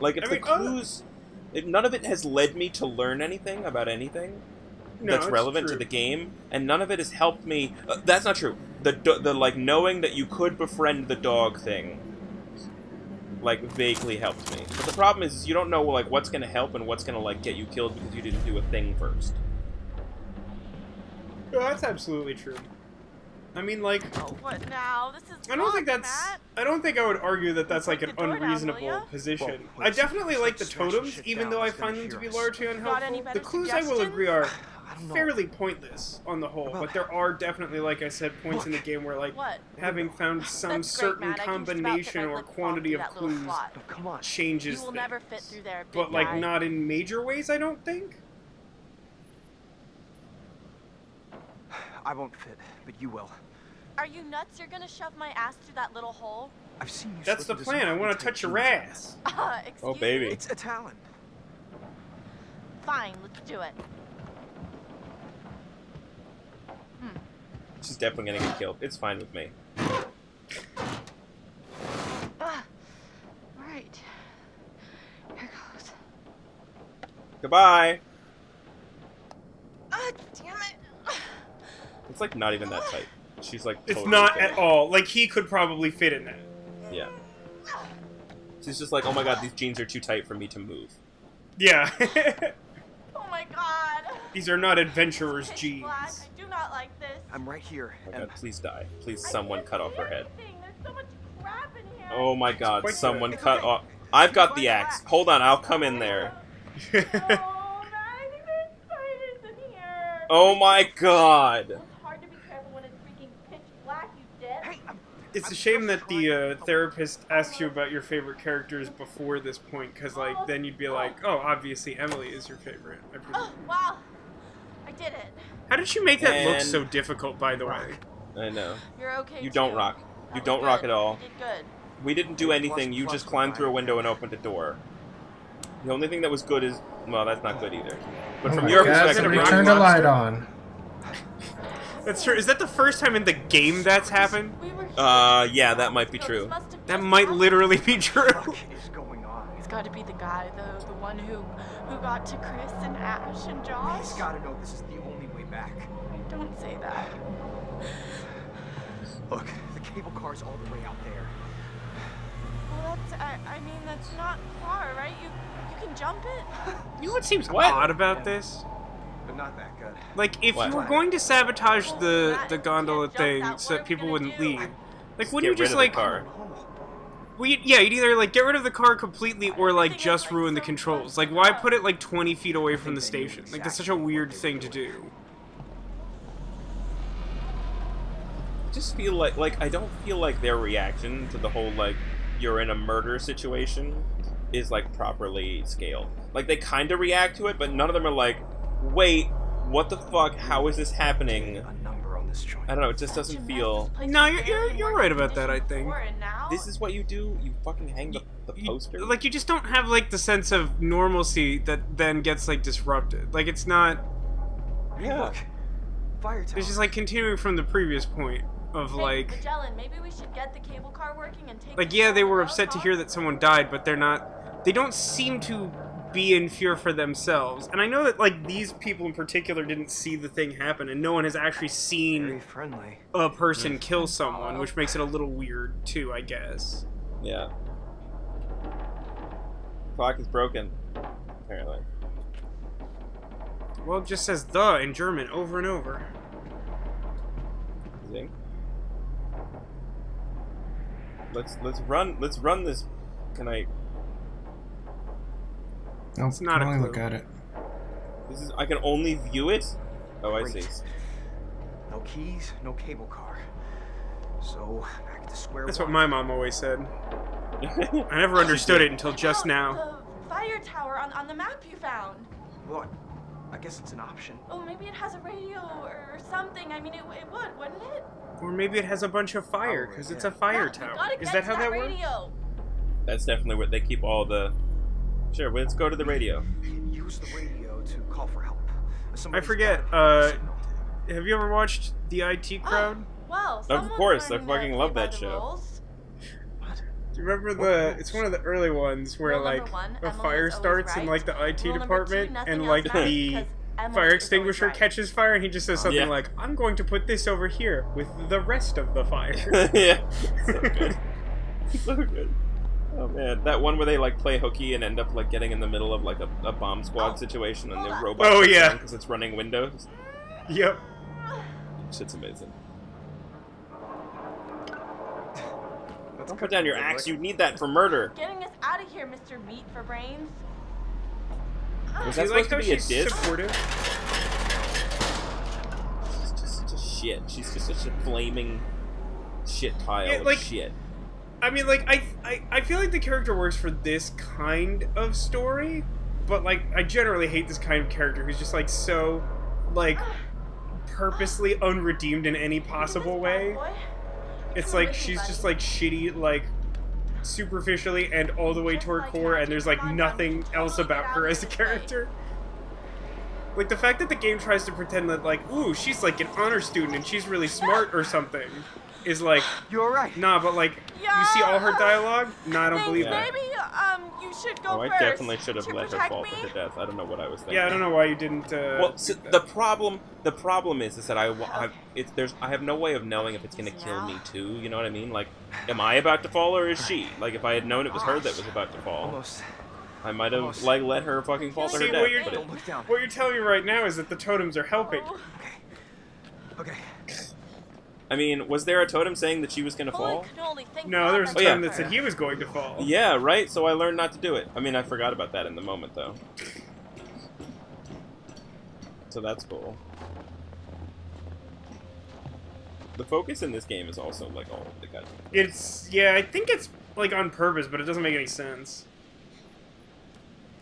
[SPEAKER 2] Like, if
[SPEAKER 1] I
[SPEAKER 2] the
[SPEAKER 1] mean,
[SPEAKER 2] clues... if none of it has led me to learn anything about anything
[SPEAKER 1] No,
[SPEAKER 2] that's
[SPEAKER 1] it's
[SPEAKER 2] relevant to
[SPEAKER 1] true.
[SPEAKER 2] the game, and none of it has helped me... that's not true. The like, knowing that you could befriend the dog thing, like, vaguely helped me. But the problem is you don't know, like, what's gonna help and what's gonna, like, get you killed because you didn't do a thing first.
[SPEAKER 1] No, that's absolutely true. I mean, like,
[SPEAKER 7] Oh, what now? This is
[SPEAKER 1] I don't think
[SPEAKER 7] wrong,
[SPEAKER 1] that's.
[SPEAKER 7] Matt.
[SPEAKER 1] I don't think I would argue that that's like
[SPEAKER 7] Put
[SPEAKER 1] an
[SPEAKER 7] the door down, will
[SPEAKER 1] unreasonable
[SPEAKER 7] ya?
[SPEAKER 1] position.
[SPEAKER 6] Well,
[SPEAKER 1] I definitely
[SPEAKER 6] let's
[SPEAKER 1] like the
[SPEAKER 6] smashing
[SPEAKER 1] totems,
[SPEAKER 6] shit
[SPEAKER 1] even
[SPEAKER 6] down
[SPEAKER 1] though I
[SPEAKER 6] is gonna
[SPEAKER 1] find them to be
[SPEAKER 6] hear us.
[SPEAKER 1] largely
[SPEAKER 7] Got any
[SPEAKER 1] unhelpful.
[SPEAKER 7] better
[SPEAKER 1] The clues, I will agree, are
[SPEAKER 6] I don't know.
[SPEAKER 1] fairly pointless on the whole, but there are definitely, like I said, points in the game where, like,
[SPEAKER 7] What?
[SPEAKER 1] having found some
[SPEAKER 7] That's great,
[SPEAKER 1] certain
[SPEAKER 7] Matt. I can just about fit
[SPEAKER 1] combination
[SPEAKER 7] my
[SPEAKER 1] or
[SPEAKER 7] lip balm
[SPEAKER 1] quantity
[SPEAKER 7] through
[SPEAKER 1] of
[SPEAKER 7] that little
[SPEAKER 1] clues
[SPEAKER 7] slot.
[SPEAKER 6] No, come on.
[SPEAKER 1] changes
[SPEAKER 7] You will never fit through there, big
[SPEAKER 1] but, like,
[SPEAKER 7] guy.
[SPEAKER 1] not in major ways, I don't think.
[SPEAKER 6] I won't fit, but you will.
[SPEAKER 7] Are you nuts? You're gonna shove my ass through that little hole?
[SPEAKER 6] I've seen you.
[SPEAKER 1] That's the
[SPEAKER 6] slip into
[SPEAKER 1] plan. I
[SPEAKER 6] some
[SPEAKER 1] want
[SPEAKER 6] pretty
[SPEAKER 1] to touch
[SPEAKER 6] tight
[SPEAKER 1] your
[SPEAKER 6] jeans.
[SPEAKER 1] ass.
[SPEAKER 7] Excuse
[SPEAKER 2] Oh, baby.
[SPEAKER 7] me?
[SPEAKER 6] It's a talent.
[SPEAKER 7] Fine, let's do it.
[SPEAKER 2] She's definitely gonna get killed. It's fine with me.
[SPEAKER 7] Right. Here goes.
[SPEAKER 2] Goodbye!
[SPEAKER 7] Damn it.
[SPEAKER 2] It's, like, not even that tight. She's like
[SPEAKER 1] It's
[SPEAKER 2] totally
[SPEAKER 1] not
[SPEAKER 2] fit.
[SPEAKER 1] at all. Like, he could probably fit in that.
[SPEAKER 2] Yeah. She's just like, oh my god, these jeans are too tight for me to move.
[SPEAKER 1] Yeah.
[SPEAKER 7] Oh my god.
[SPEAKER 1] These are not adventurer's
[SPEAKER 7] Pitch
[SPEAKER 1] jeans.
[SPEAKER 7] black. I do not like this.
[SPEAKER 6] I'm right here.
[SPEAKER 2] Oh my god, please die. Please, someone cut off her head.
[SPEAKER 7] There's so much crap in here.
[SPEAKER 2] Oh my god,
[SPEAKER 1] quite
[SPEAKER 2] someone
[SPEAKER 1] good.
[SPEAKER 2] cut off... I've got the axe. Hold on, I'll come in there.
[SPEAKER 7] Oh, man, I think there's spiders in here.
[SPEAKER 2] Oh my god.
[SPEAKER 7] It's hard to be careful when it's freaking pitch black, you dead.
[SPEAKER 6] Hey,
[SPEAKER 1] It's a shame that the therapist asks you about your favorite characters before this point, because, like, then you'd be like, oh, obviously Emily is your favorite. I presume.
[SPEAKER 7] Oh, wow. I did it.
[SPEAKER 1] How did she make that look
[SPEAKER 2] And-
[SPEAKER 1] so difficult, by the way?
[SPEAKER 2] I know.
[SPEAKER 7] You're okay,
[SPEAKER 2] You don't
[SPEAKER 7] too.
[SPEAKER 2] rock.
[SPEAKER 7] That
[SPEAKER 2] You
[SPEAKER 7] was
[SPEAKER 2] don't rock
[SPEAKER 7] good.
[SPEAKER 2] at all.
[SPEAKER 7] You did good.
[SPEAKER 2] We didn't do anything, you just climbed through a window and opened a door. The only thing that was good is... Well, that's not good either. But
[SPEAKER 3] Oh
[SPEAKER 2] from
[SPEAKER 3] my
[SPEAKER 2] your
[SPEAKER 3] God,
[SPEAKER 2] perspective...
[SPEAKER 3] somebody
[SPEAKER 1] rock
[SPEAKER 3] turned a light
[SPEAKER 1] lobster?
[SPEAKER 3] on.
[SPEAKER 1] That's true. Is that the first time in the game that's happened?
[SPEAKER 7] We were
[SPEAKER 2] yeah, that might be
[SPEAKER 7] So
[SPEAKER 2] true.
[SPEAKER 7] this must have
[SPEAKER 1] That
[SPEAKER 7] just
[SPEAKER 1] might
[SPEAKER 7] happened.
[SPEAKER 1] literally be true.
[SPEAKER 6] what is going on?
[SPEAKER 7] It's got to be the guy, the one who got to Chris and Ash and Josh.
[SPEAKER 6] He's got to know this is the only way back.
[SPEAKER 7] Don't say that.
[SPEAKER 6] Look, the cable car's all the way out there.
[SPEAKER 7] Well, I mean, that's not far, right? You can jump it?
[SPEAKER 1] You know what seems
[SPEAKER 2] What?
[SPEAKER 1] odd about this?
[SPEAKER 6] But not that good.
[SPEAKER 1] Like, if
[SPEAKER 2] What?
[SPEAKER 1] you were going to sabotage the
[SPEAKER 7] Matt,
[SPEAKER 1] gondola
[SPEAKER 7] you can't jump
[SPEAKER 1] thing
[SPEAKER 7] that.
[SPEAKER 1] so
[SPEAKER 7] What
[SPEAKER 1] that
[SPEAKER 7] are we
[SPEAKER 1] people
[SPEAKER 7] gonna
[SPEAKER 1] wouldn't
[SPEAKER 7] do?
[SPEAKER 1] leave, like,
[SPEAKER 2] Just
[SPEAKER 1] wouldn't
[SPEAKER 2] get
[SPEAKER 1] you
[SPEAKER 2] rid
[SPEAKER 1] just,
[SPEAKER 2] of
[SPEAKER 1] like...
[SPEAKER 2] the car.
[SPEAKER 1] Well, yeah, you'd either, like, get rid of the car completely or, like, just ruin the controls. Like, why put it, like, 20 feet away from the station? Like, that's such a weird thing to do.
[SPEAKER 2] I just feel like I don't feel like their reaction to the whole, like, you're in a murder situation is, like, properly scaled. Like, they kind of react to it, but none of them are like, wait, what the fuck, how is this happening?
[SPEAKER 6] A number on this joint.
[SPEAKER 2] I don't know, it just doesn't feel...
[SPEAKER 1] No, you're right about that, I think.
[SPEAKER 2] This is what you do? You fucking hang the poster?
[SPEAKER 1] Like, you just don't have, like, the sense of normalcy that then gets, like, disrupted. Like, it's not...
[SPEAKER 2] Yeah.
[SPEAKER 6] Look, fire tower.
[SPEAKER 1] It's just, like, continuing from the previous point of, like...
[SPEAKER 7] Magellan, maybe we should get the cable car working and take
[SPEAKER 1] Like,
[SPEAKER 7] this
[SPEAKER 1] yeah,
[SPEAKER 7] down
[SPEAKER 1] they
[SPEAKER 7] the
[SPEAKER 1] were
[SPEAKER 7] road,
[SPEAKER 1] upset to
[SPEAKER 7] huh?
[SPEAKER 1] hear that someone died, but they're not... They don't seem to be in fear for themselves. And I know that, like, these people in particular didn't see the thing happen, and no one has actually
[SPEAKER 6] Very
[SPEAKER 1] seen
[SPEAKER 6] friendly.
[SPEAKER 1] a person kill someone, which makes it a little weird, too, I guess.
[SPEAKER 2] Yeah. Clock is broken, apparently.
[SPEAKER 1] Well, it just says "the" in German over and over.
[SPEAKER 2] Zing. Let's run this. Can I...
[SPEAKER 3] Nope,
[SPEAKER 1] It's not
[SPEAKER 3] can
[SPEAKER 1] a
[SPEAKER 3] only
[SPEAKER 1] clue.
[SPEAKER 3] look at it.
[SPEAKER 2] This is... I can only view it? Oh, I see.
[SPEAKER 6] Great. No keys, no cable car. So, back to square
[SPEAKER 1] That's
[SPEAKER 6] one.
[SPEAKER 1] what my mom always said. I never understood it until just now.
[SPEAKER 7] The fire tower on the map you found.
[SPEAKER 6] Well, I guess it's an option.
[SPEAKER 7] Oh, maybe it has a radio or something. I mean, it would, wouldn't it?
[SPEAKER 1] Or maybe it has a bunch of fire, because it's a fire
[SPEAKER 7] Matt, we
[SPEAKER 1] tower.
[SPEAKER 7] gotta
[SPEAKER 1] Is
[SPEAKER 7] get
[SPEAKER 1] that
[SPEAKER 7] to
[SPEAKER 1] how that works?
[SPEAKER 7] radio.
[SPEAKER 2] That's definitely what they keep all the... Sure, let's go to the radio.
[SPEAKER 6] Use the radio to call for help.
[SPEAKER 1] I
[SPEAKER 6] Somebody's
[SPEAKER 1] forget,
[SPEAKER 6] gotta pick up the signal.
[SPEAKER 1] have you ever watched the IT Crowd?
[SPEAKER 7] Well,
[SPEAKER 2] Of course, I fucking love that show.
[SPEAKER 1] Do you remember the... It's one of the early ones where,
[SPEAKER 7] Rule number
[SPEAKER 1] like,
[SPEAKER 7] one,
[SPEAKER 1] a
[SPEAKER 7] Emily
[SPEAKER 1] fire
[SPEAKER 7] is always
[SPEAKER 1] starts in,
[SPEAKER 7] right.
[SPEAKER 1] like, the IT
[SPEAKER 7] Rule number two,
[SPEAKER 1] department,
[SPEAKER 7] nothing
[SPEAKER 1] and,
[SPEAKER 7] else
[SPEAKER 1] like,
[SPEAKER 7] matters
[SPEAKER 1] the
[SPEAKER 7] because Emily
[SPEAKER 1] fire
[SPEAKER 7] is
[SPEAKER 1] extinguisher
[SPEAKER 7] always right.
[SPEAKER 1] catches fire, and he just says something
[SPEAKER 2] Yeah.
[SPEAKER 1] like, I'm going to put this over here with the rest of the fire.
[SPEAKER 2] Yeah. So good. So good. Oh man, that one where they like play hooky and end up like getting in the middle of like a bomb squad situation and the robot
[SPEAKER 1] Oh, yeah.
[SPEAKER 2] because it's running Windows.
[SPEAKER 1] Yep.
[SPEAKER 2] Shit's amazing.
[SPEAKER 6] That's
[SPEAKER 2] Don't
[SPEAKER 6] good.
[SPEAKER 2] put down your
[SPEAKER 6] Good
[SPEAKER 2] axe.
[SPEAKER 6] work.
[SPEAKER 2] You need that for murder.
[SPEAKER 7] Getting us out of here, Mr. Meat for Brains.
[SPEAKER 2] Was
[SPEAKER 1] Do
[SPEAKER 2] that
[SPEAKER 1] you like
[SPEAKER 2] supposed
[SPEAKER 1] how
[SPEAKER 2] to be a
[SPEAKER 1] she's
[SPEAKER 2] diss?
[SPEAKER 1] supportive?
[SPEAKER 2] She's just shit. She's just a flaming shit pile
[SPEAKER 1] Yeah,
[SPEAKER 2] of
[SPEAKER 1] like-
[SPEAKER 2] shit.
[SPEAKER 1] I mean, like, I feel like the character works for this kind of story, but, like, I generally hate this kind of character who's just, like, so, like, purposely unredeemed in any possible way. It's like, she's just, like, shitty, like, superficially and all the way to her core, and there's, like, nothing else about her as a character. Like, the fact that the game tries to pretend that, like, ooh, she's, like, an honor student and she's really smart or something, is, like,
[SPEAKER 6] You're right.
[SPEAKER 1] nah, but, like, you see all her dialogue? Nah, I don't believe that.
[SPEAKER 7] Maybe, you should go
[SPEAKER 2] Oh, I
[SPEAKER 7] first.
[SPEAKER 2] definitely should have
[SPEAKER 7] to
[SPEAKER 2] let her
[SPEAKER 7] protect
[SPEAKER 2] fall
[SPEAKER 7] me.
[SPEAKER 2] to her death. I don't know what I was thinking.
[SPEAKER 1] Yeah, I don't know why you didn't.
[SPEAKER 2] Well, so the problem is that I have no way of knowing if it's gonna kill me too. You know what I mean? Like, am I about to fall or is she? Like, if I had known it was her that was about to fall,
[SPEAKER 6] Almost.
[SPEAKER 2] I might have like let her fucking fall to her
[SPEAKER 1] See,
[SPEAKER 2] death.
[SPEAKER 1] what you're,
[SPEAKER 2] But
[SPEAKER 6] Don't look down.
[SPEAKER 1] what you're telling me right now is that the totems are helping.
[SPEAKER 7] Oh,
[SPEAKER 6] Okay.
[SPEAKER 2] I mean, was there a totem saying that she was gonna fall?
[SPEAKER 7] holy cannoli, thank
[SPEAKER 1] No,
[SPEAKER 7] God
[SPEAKER 1] there was a
[SPEAKER 7] that's
[SPEAKER 2] yeah.
[SPEAKER 1] totem that
[SPEAKER 7] over.
[SPEAKER 1] said he was going to fall.
[SPEAKER 2] Yeah, right. So I learned not to do it. I mean, I forgot about that in the moment though. So that's cool. The focus in this game is also like all of the cutscenes.
[SPEAKER 1] Yeah, I think it's like on purpose, but it doesn't make any sense.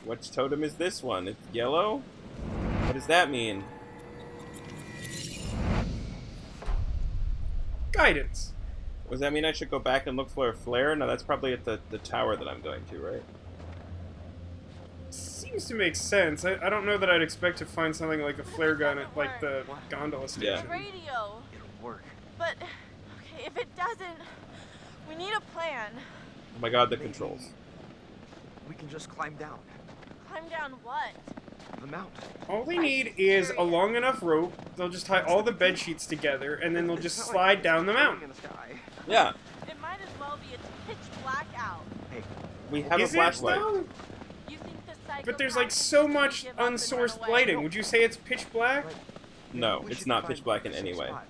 [SPEAKER 2] Which totem is this one? It's yellow? What does that mean?
[SPEAKER 1] Guidance.
[SPEAKER 2] Does that mean I should go back and look for a flare? No, that's probably at the tower that I'm going to, right?
[SPEAKER 1] Seems to make sense. I don't know that I'd expect to find something like a flare gun at like the gondola station.
[SPEAKER 2] Yeah.
[SPEAKER 7] Radio.
[SPEAKER 6] It'll work.
[SPEAKER 7] But, okay, if it doesn't, we need a plan.
[SPEAKER 2] Oh my god, the controls.
[SPEAKER 6] We can just climb down
[SPEAKER 7] Climb down what?
[SPEAKER 6] the mountain.
[SPEAKER 1] All they need is a long enough rope. They'll just tie all the bed sheets together, and then they'll just
[SPEAKER 6] It's not
[SPEAKER 1] slide
[SPEAKER 6] like
[SPEAKER 1] down the
[SPEAKER 6] it's
[SPEAKER 1] mountain.
[SPEAKER 6] in the sky.
[SPEAKER 2] Yeah,
[SPEAKER 7] It might as well be a pitch black out.
[SPEAKER 6] Hey,
[SPEAKER 2] we have
[SPEAKER 1] Is
[SPEAKER 2] a flashlight.
[SPEAKER 1] it though?
[SPEAKER 7] You think the psychopath
[SPEAKER 1] But there's like
[SPEAKER 7] is
[SPEAKER 1] so
[SPEAKER 7] gonna
[SPEAKER 1] much
[SPEAKER 7] give up and run
[SPEAKER 1] unsourced
[SPEAKER 7] away?
[SPEAKER 1] lighting. Would you say it's pitch black?
[SPEAKER 6] right.
[SPEAKER 2] No,
[SPEAKER 6] We
[SPEAKER 2] it's
[SPEAKER 6] should
[SPEAKER 2] not
[SPEAKER 6] find
[SPEAKER 2] pitch black in
[SPEAKER 6] a safe
[SPEAKER 2] any way.
[SPEAKER 6] spot.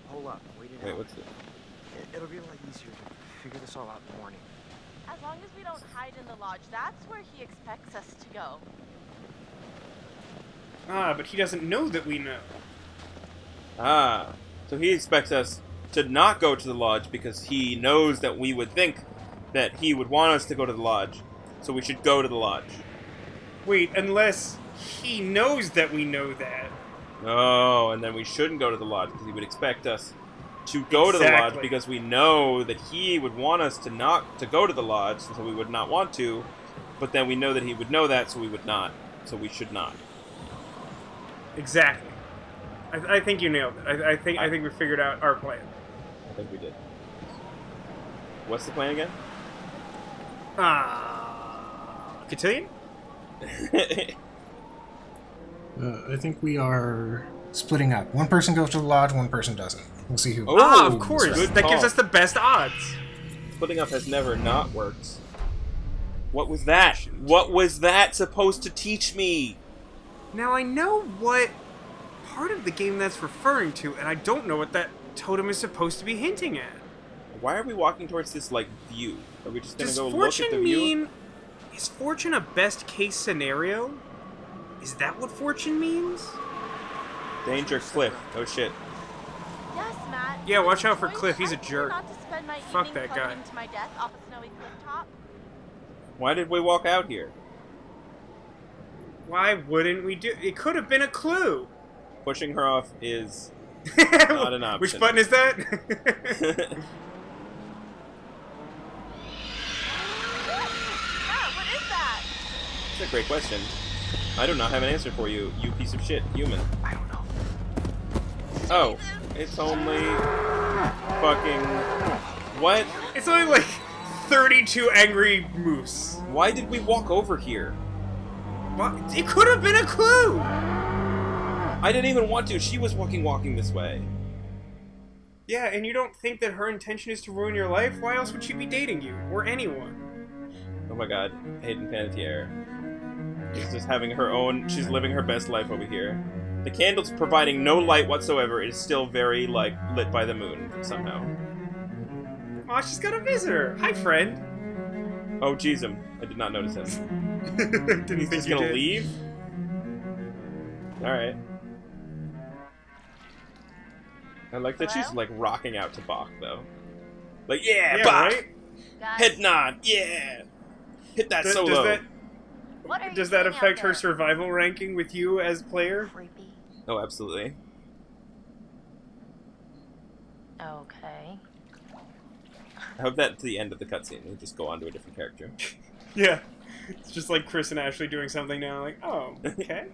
[SPEAKER 6] Hold up, wait it
[SPEAKER 2] Wait,
[SPEAKER 6] out.
[SPEAKER 2] what's this?
[SPEAKER 6] It'll be a lot easier to figure this all out in the morning.
[SPEAKER 7] As long as we don't hide in the lodge, that's where he expects us to go.
[SPEAKER 1] Ah, but he doesn't know that we know.
[SPEAKER 2] Ah, so he expects us to not go to the lodge because he knows that we would think that he would want us to go to the lodge, so we should go to the lodge.
[SPEAKER 1] Wait, unless he knows that we know that.
[SPEAKER 2] Oh, and then we shouldn't go to the lodge because he would expect us to go to the lodge
[SPEAKER 1] Exactly.
[SPEAKER 2] because we know that he would want us to not to go to the lodge, so we would not want to. But then we know that he would know that, so we would not. So we should not.
[SPEAKER 1] Exactly. I think you nailed it. I think we figured out our plan.
[SPEAKER 2] I think we did. What's the plan again?
[SPEAKER 1] Cotillion?
[SPEAKER 3] I think we are splitting up. One person goes to the lodge, one person doesn't. We'll see who.
[SPEAKER 2] Oh,
[SPEAKER 1] Of course.
[SPEAKER 2] good
[SPEAKER 1] That gives
[SPEAKER 2] call.
[SPEAKER 1] us the best odds.
[SPEAKER 2] Splitting up has never not worked. What was that? What was that supposed to teach me?
[SPEAKER 1] Now I know what part of the game that's referring to, and I don't know what that totem is supposed to be hinting at.
[SPEAKER 2] Why are we walking towards this, like, view? Are we just gonna
[SPEAKER 1] Does
[SPEAKER 2] go look at the
[SPEAKER 1] fortune
[SPEAKER 2] view?
[SPEAKER 1] mean... Is fortune a best case scenario? Is that what fortune means?
[SPEAKER 2] Danger, cliff. Oh shit.
[SPEAKER 7] Yes, Matt.
[SPEAKER 1] Yeah, watch out for
[SPEAKER 7] Choice.
[SPEAKER 1] Cliff, he's a
[SPEAKER 7] I prefer
[SPEAKER 1] jerk.
[SPEAKER 7] Not to spend my
[SPEAKER 1] Fuck
[SPEAKER 7] evening
[SPEAKER 1] that guy.
[SPEAKER 7] plunging to my death off a snowy cliff top.
[SPEAKER 2] Why did we walk out here?
[SPEAKER 1] Why wouldn't we do... It could have been a clue.
[SPEAKER 2] Pushing her off is not an option.
[SPEAKER 1] Which button is that?
[SPEAKER 7] Matt, what is that?
[SPEAKER 2] That's a great question. I do not have an answer for you, you piece of shit human.
[SPEAKER 6] I don't know.
[SPEAKER 2] Oh, it's only fucking... What?
[SPEAKER 1] It's only like 32 angry moose.
[SPEAKER 2] Why did we walk over here?
[SPEAKER 1] What? It could have been a clue!
[SPEAKER 2] I didn't even want to. She was walking this way.
[SPEAKER 1] Yeah, and you don't think that her intention is to ruin your life? Why else would she be dating you? Or anyone?
[SPEAKER 2] Oh my god, Hayden Panettiere. She's just having her own... She's living her best life over here. The candle's providing no light whatsoever. It is still very, like, lit by the moon, somehow.
[SPEAKER 1] Aw, she's got a visitor. Hi, friend.
[SPEAKER 2] Oh, jeez, I did not notice him.
[SPEAKER 1] Didn't
[SPEAKER 2] He's
[SPEAKER 1] think
[SPEAKER 2] just
[SPEAKER 1] you
[SPEAKER 2] gonna
[SPEAKER 1] did.
[SPEAKER 2] leave? Alright. I like that she's,
[SPEAKER 7] Hello?
[SPEAKER 2] like, rocking out to Bach, though. Like, yeah,
[SPEAKER 1] Yeah,
[SPEAKER 2] Bach!
[SPEAKER 1] right?
[SPEAKER 7] Guys,
[SPEAKER 2] Head nod, yeah! Hit that solo!
[SPEAKER 7] What
[SPEAKER 1] Does that affect her survival ranking with you as player?
[SPEAKER 7] Creepy.
[SPEAKER 2] Oh, absolutely.
[SPEAKER 7] Okay.
[SPEAKER 2] I hope that to the end of the cutscene, we just go on to a different character.
[SPEAKER 1] Yeah. It's just like Chris and Ashley doing something now, like, oh, okay.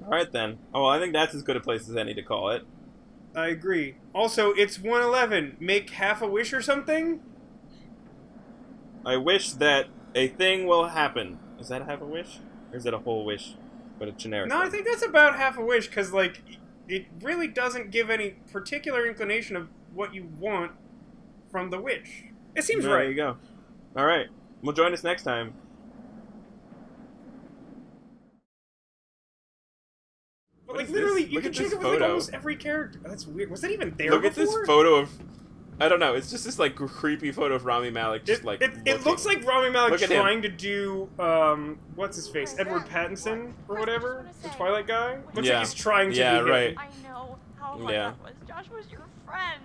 [SPEAKER 2] Alright then. Oh, well, I think that's as good a place as any to call it.
[SPEAKER 1] I agree. Also, it's 111. Make half a wish or something?
[SPEAKER 2] I wish that a thing will happen. Is that half a wish? Or is it a whole wish, but a generic
[SPEAKER 1] No,
[SPEAKER 2] one?
[SPEAKER 1] I think that's about half a wish, because, like, it really doesn't give any particular inclination of what you want from the wish. It seems right.
[SPEAKER 2] There you go. Alright. Well, join us next time.
[SPEAKER 1] But,
[SPEAKER 2] What
[SPEAKER 1] like,
[SPEAKER 2] is
[SPEAKER 1] literally,
[SPEAKER 2] this?
[SPEAKER 1] you
[SPEAKER 2] Look
[SPEAKER 1] can
[SPEAKER 2] at
[SPEAKER 1] check
[SPEAKER 2] this
[SPEAKER 1] it with, like,
[SPEAKER 2] photo.
[SPEAKER 1] almost every character. That's weird. Was that even there
[SPEAKER 2] Look
[SPEAKER 1] before?
[SPEAKER 2] at this photo of... I don't know. It's just this, like, creepy photo of Rami Malek just, like,
[SPEAKER 1] It looks like Rami Malek
[SPEAKER 2] Look at him.
[SPEAKER 1] trying to do, what's his face? Edward Pattinson, or whatever? The Twilight guy? Looks
[SPEAKER 2] Yeah.
[SPEAKER 1] like he's trying to
[SPEAKER 2] Yeah,
[SPEAKER 1] be him.
[SPEAKER 2] right.
[SPEAKER 7] I know how hard
[SPEAKER 2] Yeah.
[SPEAKER 7] that was. Josh was your friend.